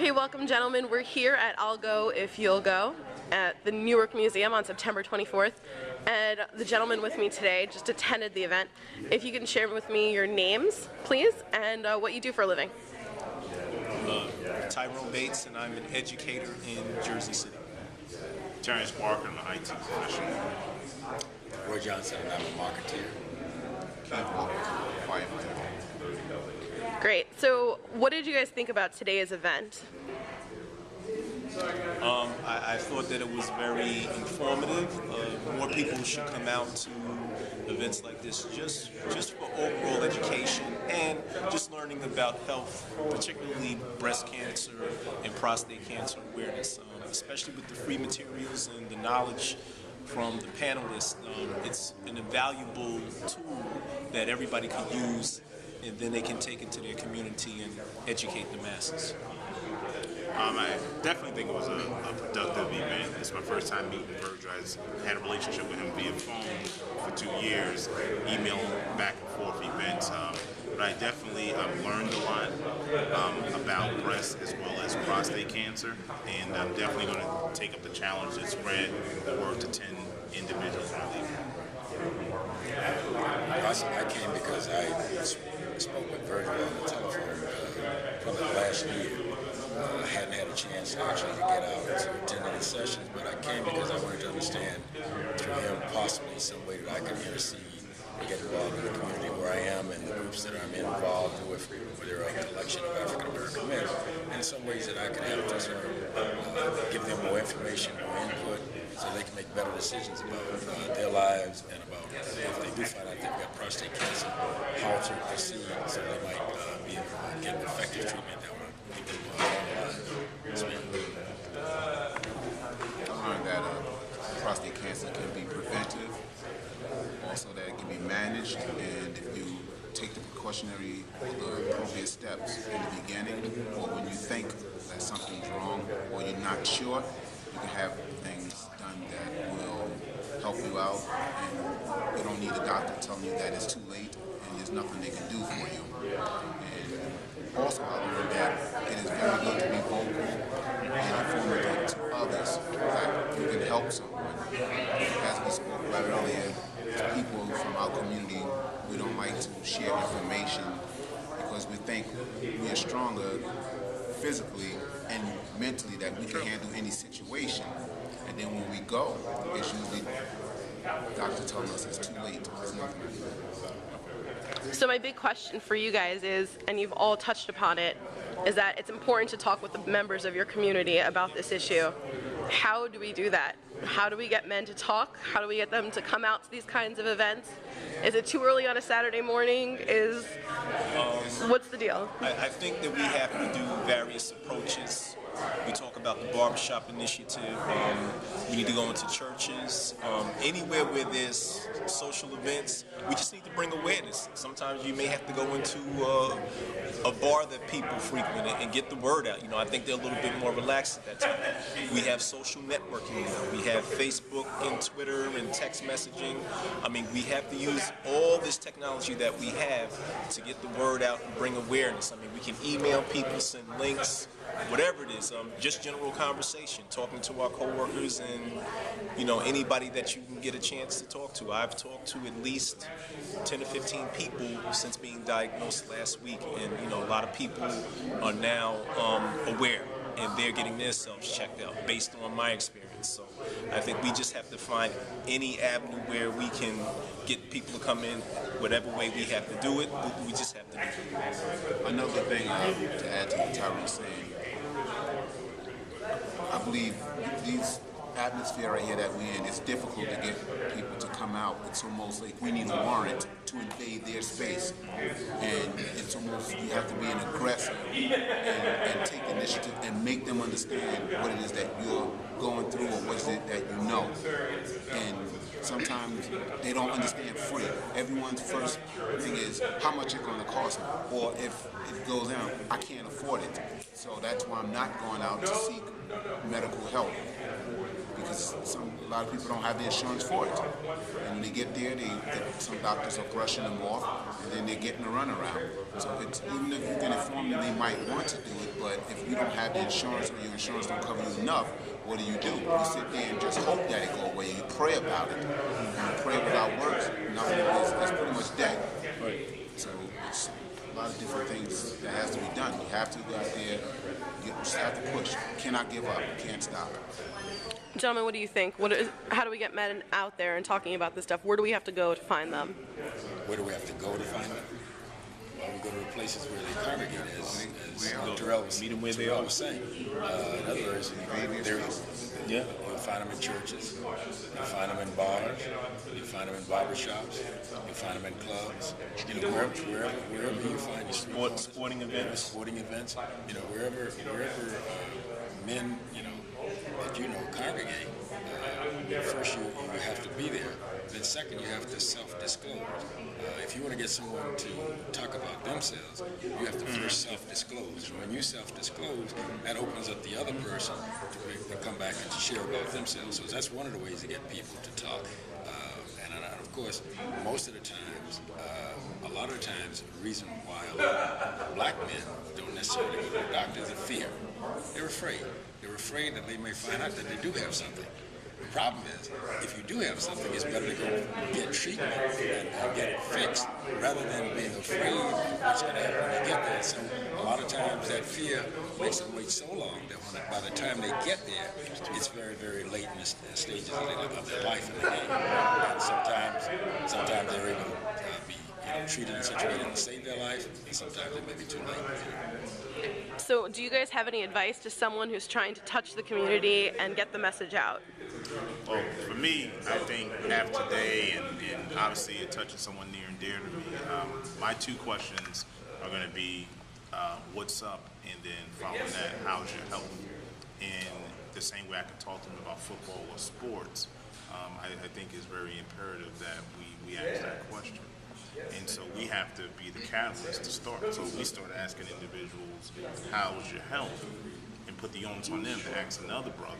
Okay, welcome gentlemen. We're here at I'll Go If You'll Go at the Newark Museum on September 24th, and the gentleman with me today just attended the event. If you can share with me your names, please, and what you do for a living. Tyrone Bates, and I'm an educator in Jersey City. Terrence Parker, I'm an IT professional. Roy Johnson, and I'm a marketeer. Great. So what did you guys think about today's event? I thought that it was very informative. More people should come out to events like this just for overall education and just learning about health, particularly breast cancer and prostate cancer awareness, especially with the free materials and the knowledge from the panelists. It's an invaluable tool that everybody can use, and then they can take it to their community and educate the masses. I definitely think it was a productive event. It's my first time meeting Virgil. I had a relationship with him via phone for 2 years, emailing back and forth events. But I definitely learned a lot about breast as well as prostate cancer, and I'm definitely going to take up the challenge and spread the word to 10 individuals in the league. I came because I spoke with Virgil on the telephone probably last year. I hadn't had a chance to actually get out to attend any sessions, but I came because I wanted to understand through him possibly some way that I could intercede and get involved in the community where I am and the groups that I'm involved with, where there are a collection of African American men, and some ways that I could help them give them more information, more input, so they can make better decisions about their lives and about if they do find out they've got prostate cancer, how to proceed so they might be able to get an effective treatment that will keep them alive. I learned that prostate cancer can be preventive, also that it can be managed, and if you take the precautionary or the appropriate steps in the beginning, or when you think that something's wrong or you're not sure, you can have things done that will help you out, and you don't need a doctor telling you that it's too late and there's nothing they can do for you. And also I learned that it is very good to be vocal and informative to others, that you can help someone. As we spoke about earlier, people from our community, we don't like to share information because we think we are stronger physically and mentally that we can handle any situation. And then when we go, it's usually doctor telling us it's too late. There's nothing I can do. So my big question for you guys is, and you've all touched upon it, is that it's important to talk with the members of your community about this issue. How do we do that? How do we get men to talk? How do we get them to come out to these kinds of events? Is it too early on a Saturday morning? What's the deal? I think that we have to do various approaches. We talk about the barbershop initiative. We need to go into churches. Anywhere where there's social events, we just need to bring awareness. Sometimes you may have to go into a bar that people frequent and get the word out. You know, I think they're a little bit more relaxed at that time. We have social networking now. We have Facebook and Twitter and text messaging. I mean, we have to use all this technology that we have to get the word out and bring awareness. I mean, we can email people, send links, whatever it is, just general conversation, talking to our coworkers and, you know, anybody that you can get a chance to talk to. I've talked to at least 10 to 15 people since being diagnosed last week, and, you know, a lot of people are now aware, and they're getting themselves checked out based on my experience. So I think we just have to find any avenue where we can get people to come in, whatever way we have to do it, we just have to do it. Another thing to add to what Tyrone was saying, I believe these atmosphere right here that we're in, it's difficult to get people to come out. It's almost like we need a warrant to invade their space. And it's almost, you have to be an aggressor and take initiative and make them understand what it is that you're going through or what is it that you know. And sometimes they don't understand free. Everyone's first thing is how much it's going to cost me, or if it goes down, I can't afford it. So that's why I'm not going out to seek medical help, because a lot of people don't have the insurance for it. And when they get there, some doctors are brushing them off, and then they're getting a runaround. So it's, even if you can inform them they might want to do it, but if you don't have the insurance or your insurance don't cover you enough, what do? You sit there and just hope that it go away. You pray about it. And you pray without works, nothing is pretty much dead. Right. So it's a lot of different things that has to be done. You have to go out there, you just have to push. You cannot give up. You can't stop. Gentlemen, what do you think? How do we get men out there and talking about this stuff? Where do we have to go to find them? Where do we have to go to find them? Well, we go to the places where they congregate, as Terrell was saying. In other words, you'll find them in churches, you'll find them in bars, you'll find them in barbershops, you'll find them in clubs, wherever you find your sporting events, wherever men, that congregate. First, you have to be there. Then second, you have to self-disclose. If you want to get someone to talk about themselves, you have to first self-disclose. And when you self-disclose, that opens up the other person to come back and share about themselves. So that's one of the ways to get people to talk. And of course, most of the times, a lot of the times, the reason why a lot of black men don't necessarily go to the doctor is a fear. They're afraid. They're afraid that they may find out that they do have something. The problem is, if you do have something, it's better to go get treatment and get it fixed rather than being afraid of what's going to happen when they get there. So a lot of times that fear makes them wait so long that by the time they get there, it's very, very late in the stages of their life in the game. And sometimes they're able to be treated in such a way that will save their life, and sometimes it may be too late. So do you guys have any advice to someone who's trying to touch the community and get the message out? Well, for me, I think after today, and obviously it touches someone near and dear to me, my two questions are going to be, what's up, and then following that, how's your health? And the same way I can talk to them about football or sports, I think it's very imperative that we ask that question. And so we have to be the catalyst to start. So we start asking individuals, how's your health? And put the onus on them to ask another brother.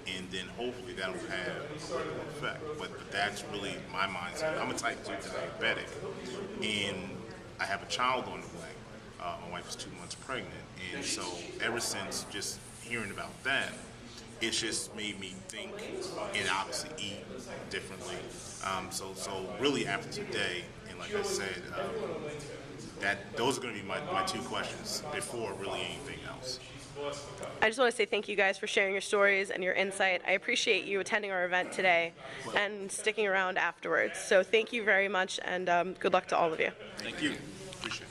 And then hopefully that'll have a ripple effect. But that's really my mindset. I'm a type 2 diabetic, and I have a child on the way. My wife is 2 months pregnant. And so ever since just hearing about that, it's just made me think and obviously eat differently. So really after today, and like I said, those are going to be my two questions before really anything else. I just want to say thank you guys for sharing your stories and your insight. I appreciate you attending our event today and sticking around afterwards. So thank you very much, and good luck to all of you. Thank you. Appreciate it.